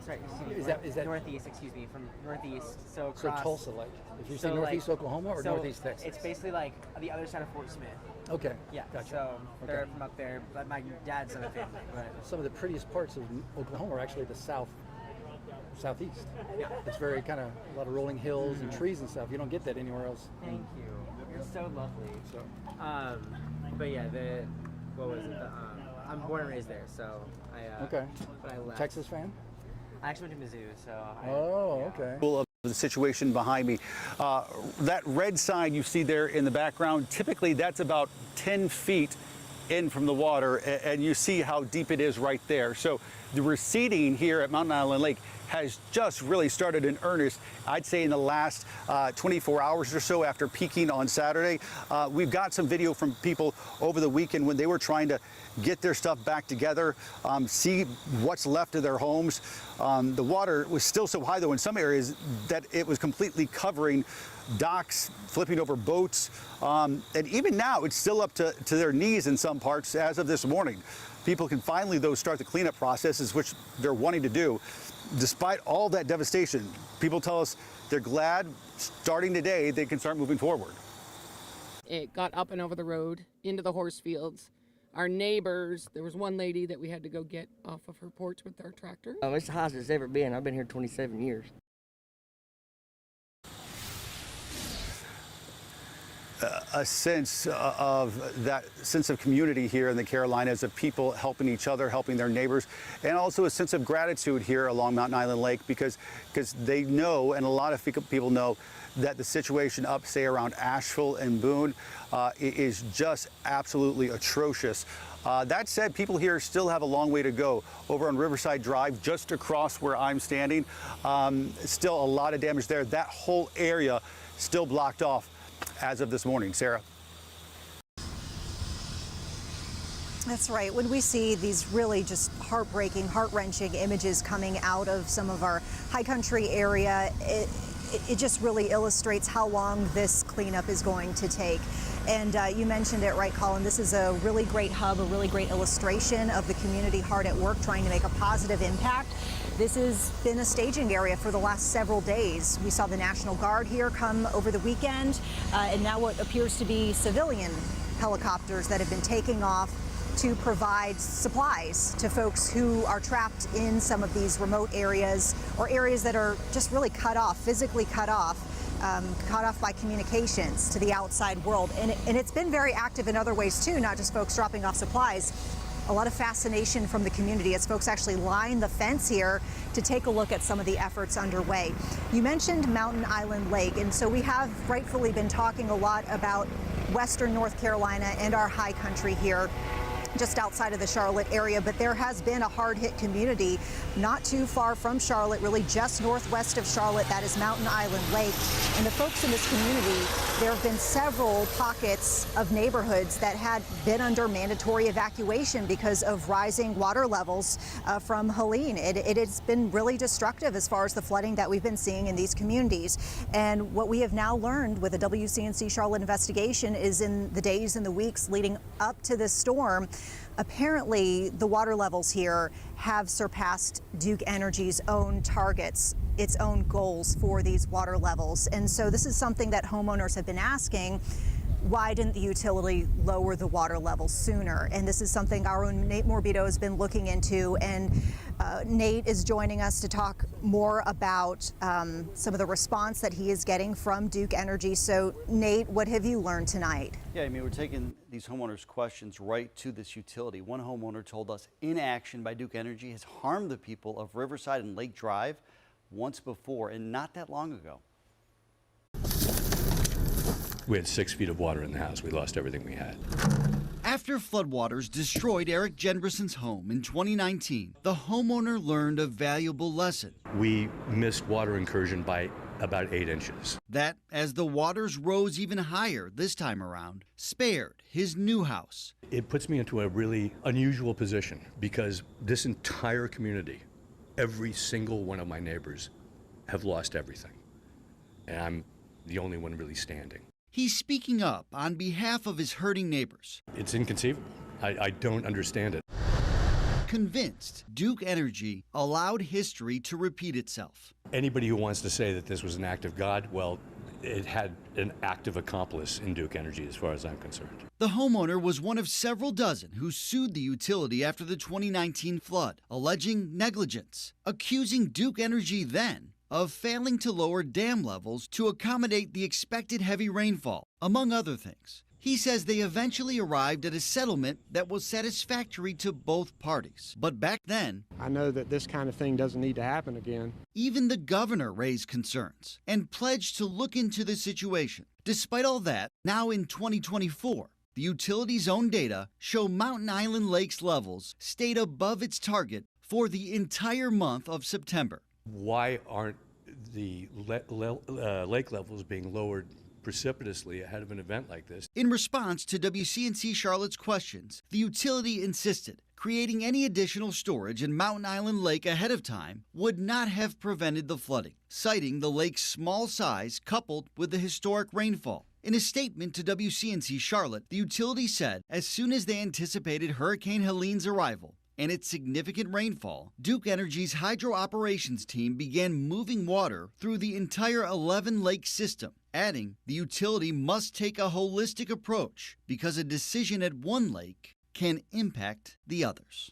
sorry, Is that northeast? Excuse me, from northeast. So Tulsa, like if you so say northeast like, Oklahoma or so northeast Texas? It's basically like the other side of Fort Smith. Okay. Yeah. Gotcha. So Okay. they're from up there, but my dad's side of the family. But Some of the prettiest parts of Oklahoma are actually the southeast. yeah. It's very kind of a lot of rolling hills and trees and stuff. You don't get that anywhere else. Thank you. You're so lovely. So, But yeah, what was it? I'm born and raised there, so I. okay. But I left. Texas fan? I actually went to Mizzou, so. Okay. Of the situation behind me. That red sign you see there in the background, typically that's about 10 feet in from the water, and you see how deep it is right there. So the receding here at Mountain Island Lake has just really started in earnest, I'd say in the last 24 hours or so after peaking on Saturday. We've got some video from people over the weekend when they were trying to get their stuff back together, see what's left of their homes. The water was still so high, though, in some areas that it was completely covering docks, flipping over boats, and even now it's still up to their knees in some parts as of this morning. People can finally, though, start the cleanup processes, which they're wanting to do. Despite all that devastation, people tell us they're glad starting today they can start moving forward. It got up and over the road into the horse fields. Our neighbors, there was one lady that we had to go get off of her porch with our tractor. It's the highest it's ever been. I've been here 27 years. A sense of that sense of community here in the Carolinas, of people helping each other, helping their neighbors, and also a sense of gratitude here along Mountain Island Lake because they know, and a lot of people know, that the situation up, say, around Asheville and Boone is just absolutely atrocious. That said, people here still have a long way to go. Over on Riverside Drive, just across where I'm standing, still a lot of damage there. That whole area still blocked off as of this morning. Sarah. That's right. When we see these really just heartbreaking, heart-wrenching images coming out of some of our high country area, it just really illustrates how long this cleanup is going to take. And you mentioned it, right, Colin? This is a really great hub, a really great illustration of the community hard at work trying to make a positive impact. This has been a staging area for the last several days. We saw the National Guard here come over the weekend, and now what appears to be civilian helicopters that have been taking off to provide supplies to folks who are trapped in some of these remote areas or areas that are just really cut off, physically cut off by communications to the outside world. And it's been very active in other ways too, not just folks dropping off supplies. A lot of fascination from the community as folks actually line the fence here to take a look at some of the efforts underway. You mentioned Mountain Island Lake, and so we have rightfully been talking a lot about Western North Carolina and our high country here, just outside of the Charlotte area, but there has been a hard-hit community not too far from Charlotte, really just northwest of Charlotte. That is Mountain Island Lake. And the folks in this community, there have been several pockets of neighborhoods that had been under mandatory evacuation because of rising water levels from Helene. It has been really destructive as far as the flooding that we've been seeing in these communities. And what we have now learned with the WCNC Charlotte investigation is in the days and the weeks leading up to this storm, apparently the water levels here have surpassed Duke Energy's own targets, its own goals for these water levels. And so this is something that homeowners have been asking. Why didn't the utility lower the water levels sooner? And this is something our own Nate Morbido has been looking into. And Nate is joining us to talk more about some of the response that he is getting from Duke Energy. So, Nate, what have you learned tonight? Yeah, I mean, we're taking these homeowners' questions right to this utility. One homeowner told us inaction by Duke Energy has harmed the people of Riverside and Lake Drive once before, and not that long ago. We had 6 feet of water in the house. We lost everything we had. After floodwaters destroyed Eric Jenberson's home in 2019, the homeowner learned a valuable lesson. We missed water incursion by about 8 inches. That, as the waters rose even higher this time around, spared his new house. It puts me into a really unusual position because this entire community, every single one of my neighbors, have lost everything. And I'm the only one really standing. He's speaking up on behalf of his hurting neighbors. It's inconceivable. I don't understand it. convinced Duke Energy allowed history to repeat itself. Anybody who wants to say that this was an act of God, well, it had an active accomplice in Duke Energy as far as I'm concerned. The homeowner was one of several dozen who sued the utility after the 2019 flood, alleging negligence, accusing Duke Energy then of failing to lower dam levels to accommodate the expected heavy rainfall, among other things. He says they eventually arrived at a settlement that was satisfactory to both parties. But back then, I know that this kind of thing doesn't need to happen again. Even the governor raised concerns and pledged to look into the situation. Despite all that, now in 2024, the utility's own data show Mountain Island Lake's levels stayed above its target for the entire month of September. Why aren't the lake levels being lowered precipitously ahead of an event like this? In response to WCNC Charlotte's questions, the utility insisted creating any additional storage in Mountain Island Lake ahead of time would not have prevented the flooding, citing the lake's small size coupled with the historic rainfall. In a statement to WCNC Charlotte, the utility said as soon as they anticipated Hurricane Helene's arrival and its significant rainfall, Duke Energy's hydro operations team began moving water through the entire 11-lake system, adding the utility must take a holistic approach because a decision at one lake can impact the others.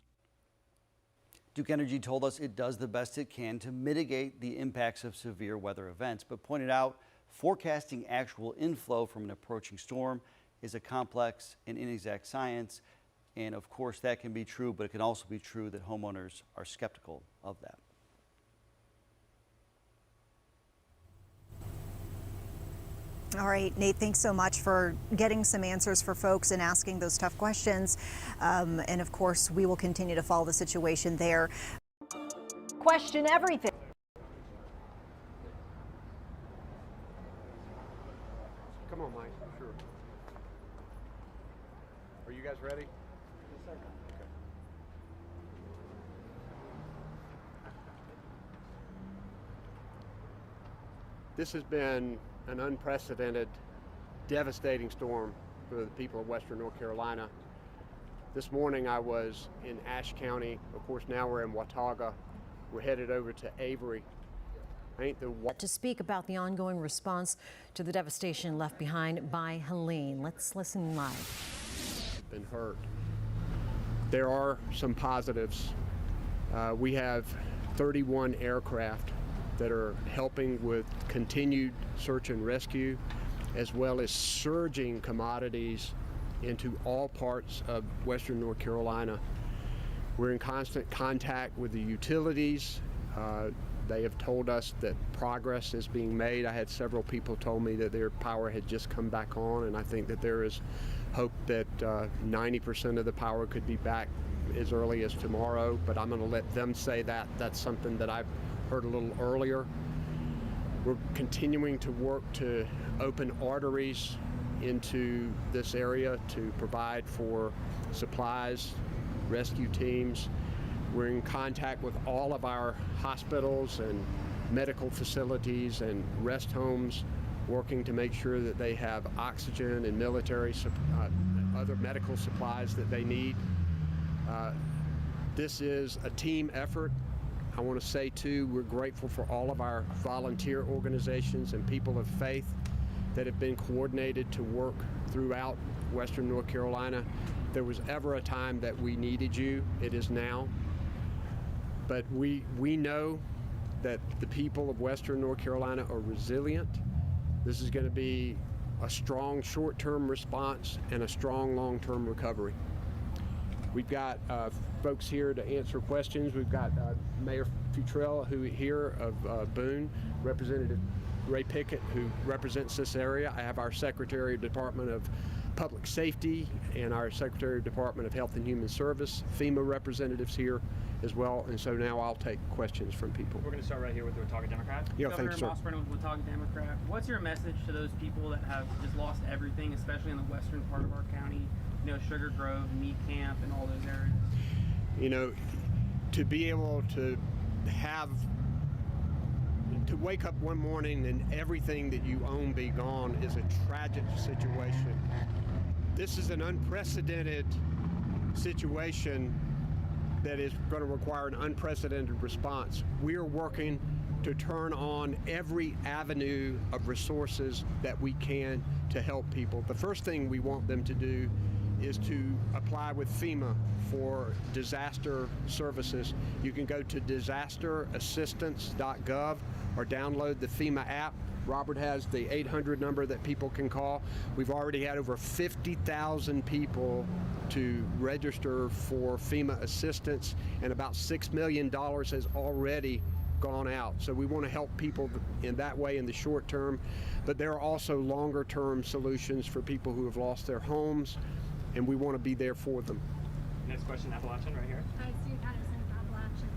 Duke Energy told us it does the best it can to mitigate the impacts of severe weather events, but pointed out forecasting actual inflow from an approaching storm is a complex and inexact science. And of course, that can be true, but it can also be true that homeowners are skeptical of that. All right, Nate, thanks so much for getting some answers for folks and asking those tough questions. And of course, we will continue to follow the situation there. Question everything. Come on, Mike. Sure. Are you guys ready? This has been an unprecedented, devastating storm for the people of Western North Carolina. This morning I was in Ashe County. Of course, now we're in Watauga. We're headed over to Avery. To speak about the ongoing response to the devastation left behind by Helene. Let's listen live. Been hurt. There are some positives. We have 31 aircraft that are helping with continued search and rescue, as well as surging commodities into all parts of Western North Carolina. We're in constant contact with the utilities. They have told us that progress is being made. I had several people told me that their power had just come back on, and I think that there is hope that 90% of the power could be back as early as tomorrow, but I'm going to let them say that. That's something that I've heard a little earlier. We're continuing to work to open arteries into this area to provide for supplies, rescue teams. We're in contact with all of our hospitals and medical facilities and rest homes, working to make sure that they have oxygen and military other medical supplies that they need. This is a team effort. I want to say too, we're grateful for all of our volunteer organizations and people of faith that have been coordinated to work throughout Western North Carolina. If there was ever a time that we needed you, it is now. But we know that the people of Western North Carolina are resilient. This is going to be a strong short-term response and a strong long-term recovery. We've got folks here to answer questions. We've got Mayor Futrell here of Boone, Representative Ray Pickett, who represents this area. I have our Secretary of Department of Public Safety and our Secretary of Department of Health and Human Service, FEMA representatives here as well. And so now I'll take questions from people. We're going to start right here with the Watauga Democrat. Yeah, Governor thanks, sir. Mossburn with Watauga Democrat. What's your message to those people that have just lost everything, especially in the western part of our county? You know, Sugar Grove, Meat Camp, and all those areas. You know, to be able to wake up one morning and everything that you own be gone is a tragic situation. This is an unprecedented situation that is going to require an unprecedented response. We are working to turn on every avenue of resources that we can to help people. The first thing we want them to do is to apply with FEMA for disaster services. You can go to disasterassistance.gov or download the FEMA app. Robert has the 800 number that people can call. We've already had over 50,000 people to register for FEMA assistance, and about $6 million has already gone out. So we want to help people in that way in the short term, but there are also longer term solutions for people who have lost their homes, and we want to be there for them. Next question, Appalachian, right here. Hi, Sue Patterson from Appalachian.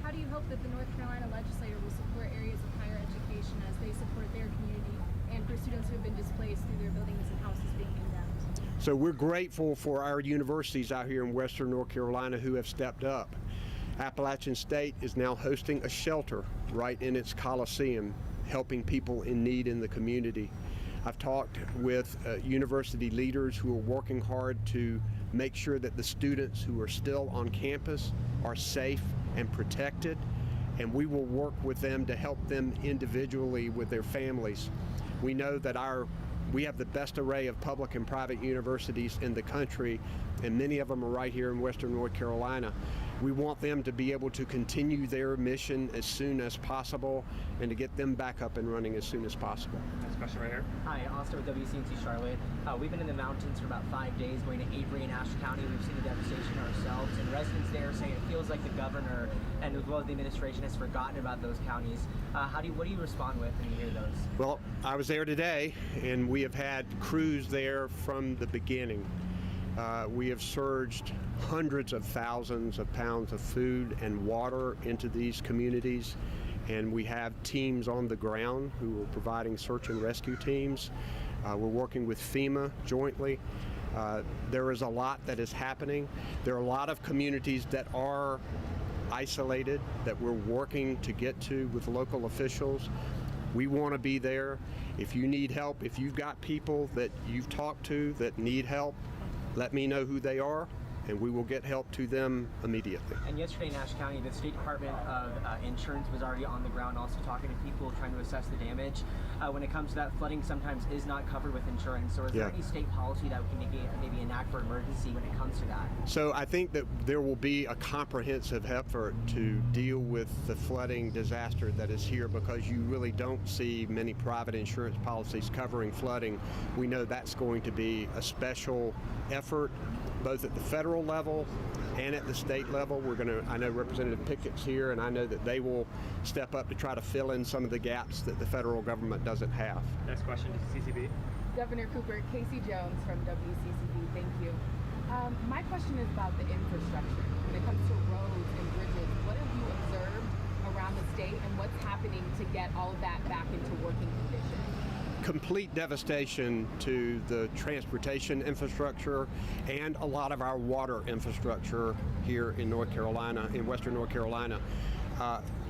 How do you hope that the North Carolina legislature will support areas of higher education as they support their community and for students who have been displaced through their buildings and houses being condemned? So we're grateful for our universities out here in Western North Carolina who have stepped up. Appalachian State is now hosting a shelter right in its Coliseum, helping people in need in the community. I've talked with university leaders who are working hard to make sure that the students who are still on campus are safe and protected, and we will work with them to help them individually with their families. We know that we have the best array of public and private universities in the country, and many of them are right here in Western North Carolina. We want them to be able to continue their mission as soon as possible and to get them back up and running as soon as possible. Next question right here. Hi, Austin with WCNC Charlotte. We've been in the mountains for about 5 days, going to Avery and Ashe County. We've seen the devastation ourselves, and residents there say it feels like the governor and as well as the administration has forgotten about those counties. What do you respond with when you hear those? Well, I was there today, and we have had crews there from the beginning. We have surged hundreds of thousands of pounds of food and water into these communities, and we have teams on the ground who are providing search and rescue teams. We're working with FEMA jointly. There is a lot that is happening. There are a lot of communities that are isolated that we're working to get to with local officials. We want to be there. If you need help, if you've got people that you've talked to that need help, let me know who they are, and we will get help to them immediately. And yesterday in Ashe County, the State Department of Insurance was already on the ground also talking to people, trying to assess the damage. When it comes to that, flooding sometimes is not covered with insurance. So is there any state policy that we can maybe enact for emergency when it comes to that? So I think that there will be a comprehensive effort to deal with the flooding disaster that is here, because you really don't see many private insurance policies covering flooding. We know that's going to be a special effort, both at the federal level and at the state level. I know Representative Pickett's here, and I know that they will step up to try to fill in some of the gaps that the federal government doesn't have. Next question to CCB. Governor Cooper, Casey Jones from WCCB, thank you. My question is about the infrastructure. When it comes to roads and bridges, what have you observed around the state, and what's happening to get all of that back into working condition? Complete devastation to the transportation infrastructure and a lot of our water infrastructure here in North Carolina, in Western North Carolina.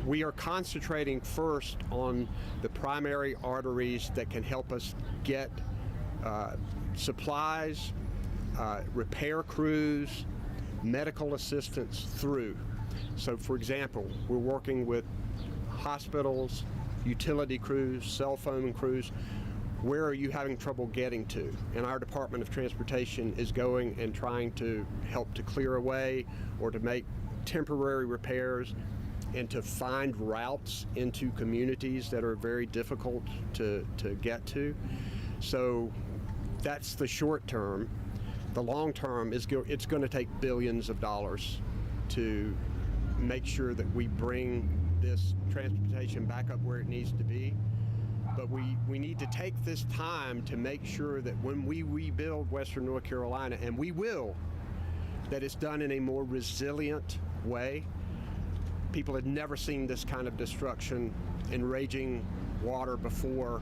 We are concentrating first on the primary arteries that can help us get supplies, repair crews, medical assistance through. So, for example, we're working with hospitals, utility crews, cell phone crews. Where are you having trouble getting to? And our Department of Transportation is going and trying to help to clear away or to make temporary repairs and to find routes into communities that are very difficult to get to. So that's the short term. The long term is it's going to take billions of dollars to make sure that we bring this transportation back up where it needs to be. But we need to take this time to make sure that when we rebuild Western North Carolina, and we will, that it's done in a more resilient way. People had never seen this kind of destruction and raging water before.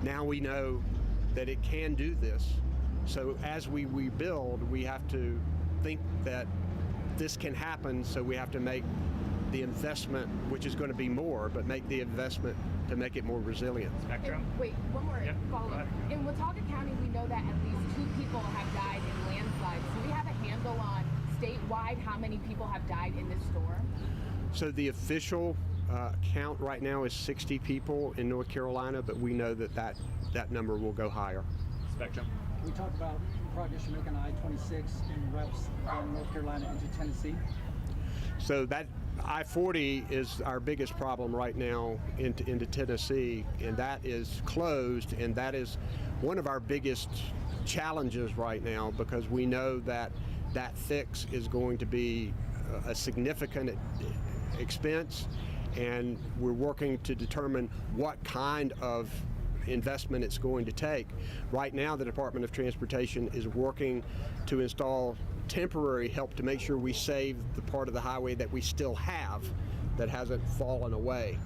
Now we know that it can do this. So as we rebuild, we have to think that this can happen, so we have to make the investment, which is going to be more, but make the investment to make it more resilient. Spectrum? Wait, one more follow-up. In Watauga County, we know that at least 2 people have died in landslides. Do we have a handle on statewide how many people have died in this storm? So the official count right now is 60 people in North Carolina, but we know that number will go higher. Spectrum. Can we talk about the progress you're making on I-26 and routes from North Carolina into Tennessee? So that I-40 is our biggest problem right now into Tennessee, and that is closed, and that is one of our biggest challenges right now, because we know that that fix is going to be a significant expense, and we're working to determine what kind of investment it's going to take. Right now, the Department of Transportation is working to install temporary help to make sure we save the part of the highway that we still have that hasn't fallen away.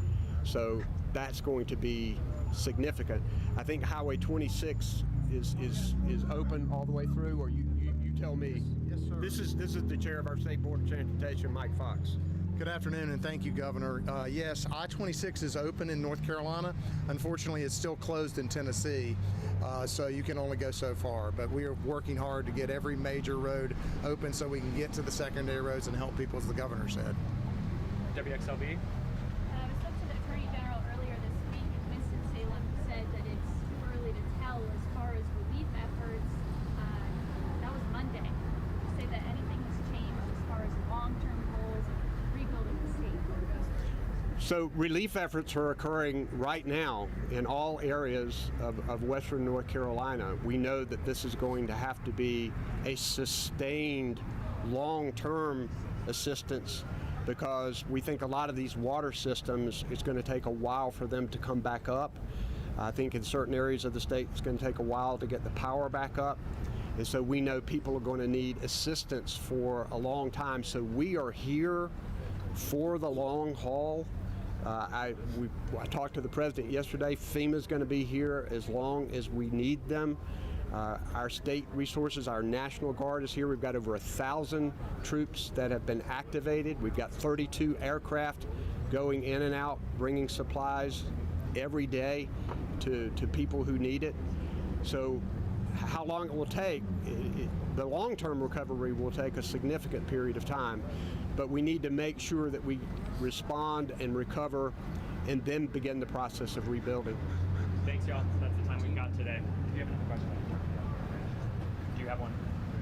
So that's going to be significant. I think Highway 26 is open all the way through, or you tell me. Yes, sir. This is the chair of our State Board of Transportation, Mike Fox. Good afternoon, and thank you, Governor. Yes, I-26 is open in North Carolina. Unfortunately, it's still closed in Tennessee, so you can only go so far. But we are working hard to get every major road open so we can get to the secondary roads and help people, as the governor said. WXLB. I spoke to the Attorney General earlier this week, and Winston-Salem said that it's too early to tell as far as relief efforts. That was Monday. You say that anything has changed as far as long-term goals of rebuilding the state? So relief efforts are occurring right now in all areas of western North Carolina. We know that this is going to have to be a sustained long-term assistance, because we think a lot of these water systems, it's going to take a while for them to come back up. I think in certain areas of the state it's going to take a while to get the power back up. And so we know people are going to need assistance for a long time. So we are here for the long haul. I talked to the president yesterday. FEMA is going to be here as long as we need them. Our state resources, our National Guard is here. We've got over 1,000 troops that have been activated. We've got 32 aircraft going in and out, bringing supplies every day to people who need it. So how long it will take, the long-term recovery will take a significant period of time, but we need to make sure that we respond and recover and then begin the process of rebuilding. Thanks, y'all. That's the time we've got today. Do you have another question? Do you have one?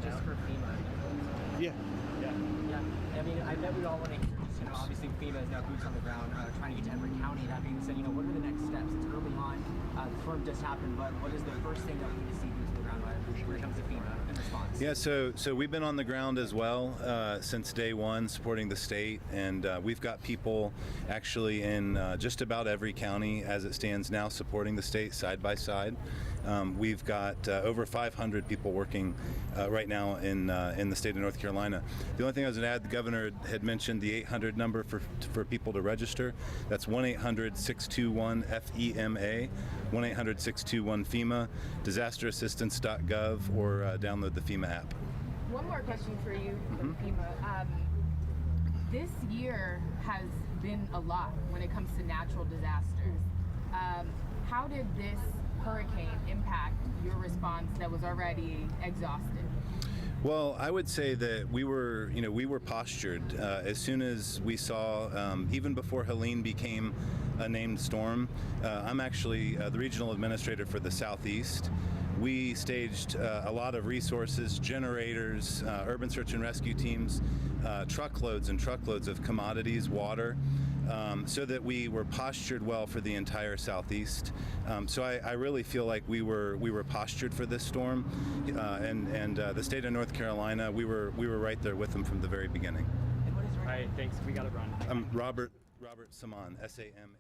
Just for FEMA. Yeah. I mean, I bet we all want to hear, just, obviously FEMA is now boots on the ground trying to get to Avery County. That being said, what are the next steps? It's early on. The storm just happened, but what is the first thing that we need to see boots on the ground when it comes to FEMA in response? Yeah, so we've been on the ground as well since day one, supporting the state, and we've got people actually in just about every county as it stands now, supporting the state side by side. We've got over 500 people working right now in the state of North Carolina. The only thing I was going to add, the governor had mentioned the 800 number for people to register. That's 1-800-621-FEMA, 1-800-621-FEMA, disasterassistance.gov, or download the FEMA app. One more question for you from FEMA. This year has been a lot when it comes to natural disasters. How did this hurricane impact your response that was already exhausted? Well, I would say that we were postured as soon as we saw, even before Helene became a named storm. I'm actually the regional administrator for the Southeast. We staged a lot of resources, generators, urban search and rescue teams, truckloads and truckloads of commodities, water, so that we were postured well for the entire Southeast. So I really feel like we were postured for this storm, and the state of North Carolina, we were right there with them from the very beginning. All right, thanks. We got to run. Robert Saman, S-A-M-A.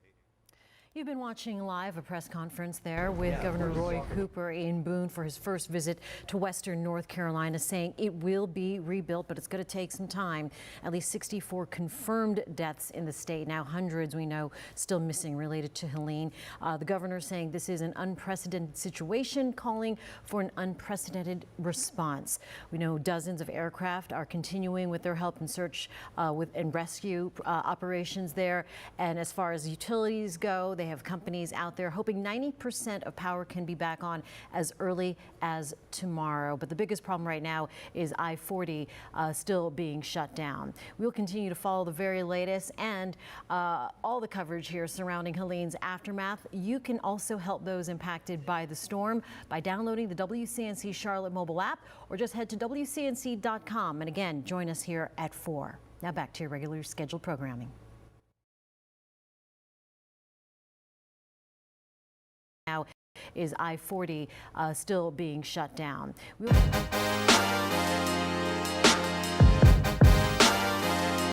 You've been watching live a press conference there with Governor Roy Cooper in Boone for his first visit to western North Carolina, saying it will be rebuilt, but it's going to take some time. At least 64 confirmed deaths in the state. Now hundreds, we know, still missing related to Helene. The governor saying this is an unprecedented situation, calling for an unprecedented response. We know dozens of aircraft are continuing with their help and search and rescue operations there. And as far as utilities go, They have companies out there hoping 90% of power can be back on as early as tomorrow. But the biggest problem right now is I-40 still being shut down. We'll continue to follow the very latest and all the coverage here surrounding Helene's aftermath. You can also help those impacted by the storm by downloading the WCNC Charlotte mobile app, or just head to WCNC.com. And again, join us here at 4. Now back to your regular scheduled programming. Now is I-40 still being shut down.